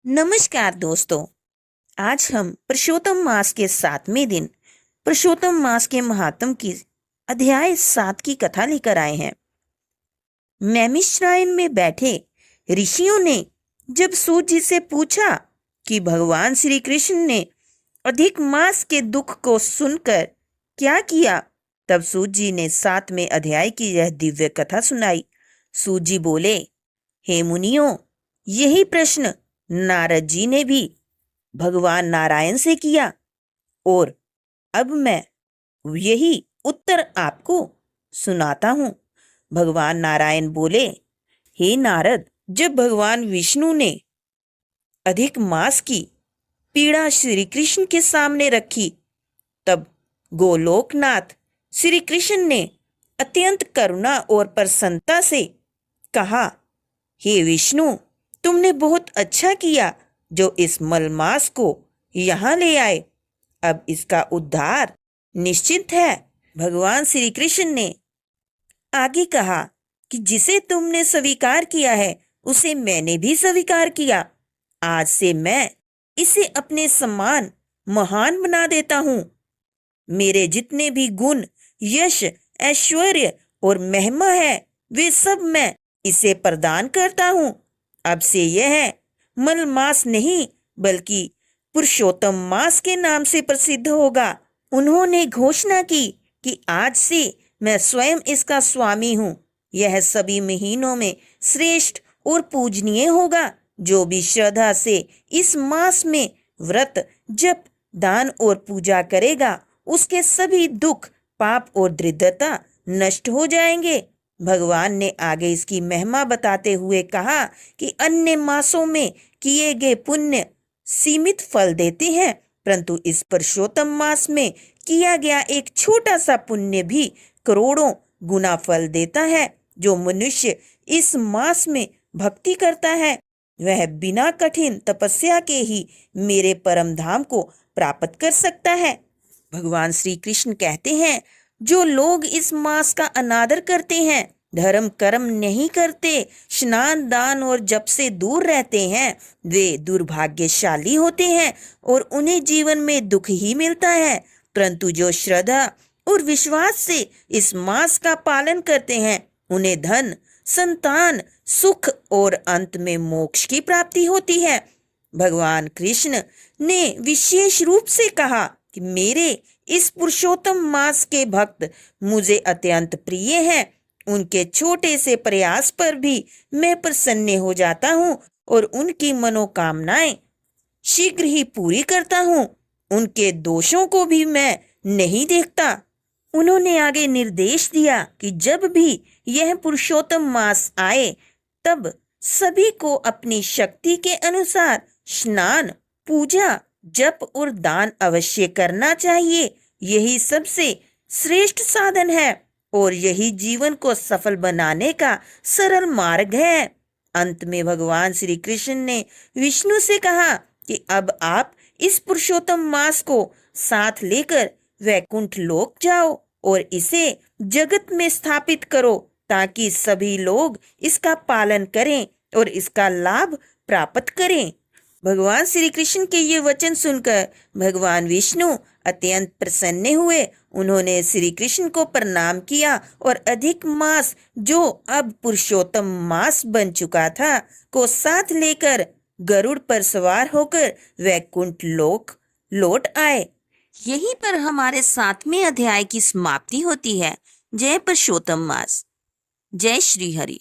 नमस्कार दोस्तों। आज हम पुरुषोत्तम मास के 7वें दिन पुरुषोत्तम मास के महात्म की अध्याय 7 की कथा लेकर आए हैं। नैमिषारण्य में बैठे ऋषियों ने जब सूत जी से पूछा कि भगवान श्री कृष्ण ने अधिक मास के दुख को सुनकर क्या किया, तब सूत जी ने 7वें अध्याय की यह दिव्य कथा सुनाई। सूत जी बोले, हे मुनियों, यही प्रश्न नारद जी ने भी भगवान नारायण से किया और अब मैं यही उत्तर आपको सुनाता हूं। भगवान नारायण बोले, हे नारद, जब भगवान विष्णु ने अधिक मास की पीड़ा श्री कृष्ण के सामने रखी, तब गोलोकनाथ श्री कृष्ण ने अत्यंत करुणा और प्रसन्नता से कहा, हे विष्णु, तुमने बहुत अच्छा किया जो इस मलमास को यहाँ ले आए। अब इसका उद्धार निश्चित है। भगवान श्री कृष्ण ने आगे कहा कि जिसे तुमने स्वीकार किया है उसे मैंने भी स्वीकार किया। आज से मैं इसे अपने समान महान बना देता हूँ। मेरे जितने भी गुण, यश, ऐश्वर्य और महिमा है, वे सब मैं इसे प्रदान करता हूँ। अब से यह मलमास नहीं बल्कि पुरुषोत्तम मास के नाम से प्रसिद्ध होगा। उन्होंने घोषणा की कि आज से मैं स्वयं इसका स्वामी हूँ। यह सभी महीनों में श्रेष्ठ और पूजनीय होगा। जो भी श्रद्धा से इस मास में व्रत, जप, दान और पूजा करेगा, उसके सभी दुख, पाप और दरिद्रता नष्ट हो जाएंगे। भगवान ने आगे इसकी महिमा बताते हुए कहा कि अन्य मासों में किए गए पुण्य सीमित फल देते हैं, परंतु इस पुरुषोत्तम मास में किया गया एक छोटा सा पुण्य भी करोड़ों गुना फल देता है। जो मनुष्य इस मास में भक्ति करता है, वह बिना कठिन तपस्या के ही मेरे परम धाम को प्राप्त कर सकता है। भगवान श्री कृष्ण कहते हैं, जो लोग इस मास का अनादर करते हैं, धर्म कर्म नहीं करते, स्नान दान और जप से दूर रहते हैं, वे दुर्भाग्यशाली होते हैं और उन्हें जीवन में दुख ही मिलता है। परंतु जो श्रद्धा और विश्वास से इस मास का पालन करते हैं, उन्हें धन, संतान, सुख और अंत में मोक्ष की प्राप्ति होती है। भगवान कृष्ण ने विशेष रूप से कहा कि मेरे इस पुरुषोत्तम मास के भक्त मुझे अत्यंत प्रिय हैं। उनके छोटे से प्रयास पर भी मैं प्रसन्न हो जाता हूँ और उनकी मनोकामनाएं शीघ्र ही पूरी करता हूँ। उनके दोषों को भी मैं नहीं देखता। उन्होंने आगे निर्देश दिया कि जब भी यह पुरुषोत्तम मास आए, तब सभी को अपनी शक्ति के अनुसार स्नान, पूजा, जप और दान अवश्य करना चाहिए। यही सबसे श्रेष्ठ साधन है और यही जीवन को सफल बनाने का सरल मार्ग है। अंत में भगवान श्री कृष्ण ने विष्णु से कहा कि अब आप इस पुरुषोत्तम मास को साथ लेकर वैकुंठ लोक जाओ और इसे जगत में स्थापित करो, ताकि सभी लोग इसका पालन करें और इसका लाभ प्राप्त करें। भगवान श्री कृष्ण के ये वचन सुनकर भगवान विष्णु अत्यंत प्रसन्न हुए। उन्होंने श्री कृष्ण को प्रणाम किया और अधिक मास, जो अब पुरुषोत्तम मास बन चुका था, को साथ लेकर गरुड़ पर सवार होकर वैकुंठ लोक लौट आए। यहीं पर हमारे 7वें अध्याय की समाप्ति होती है। जय पुरुषोत्तम मास। जय श्री हरि।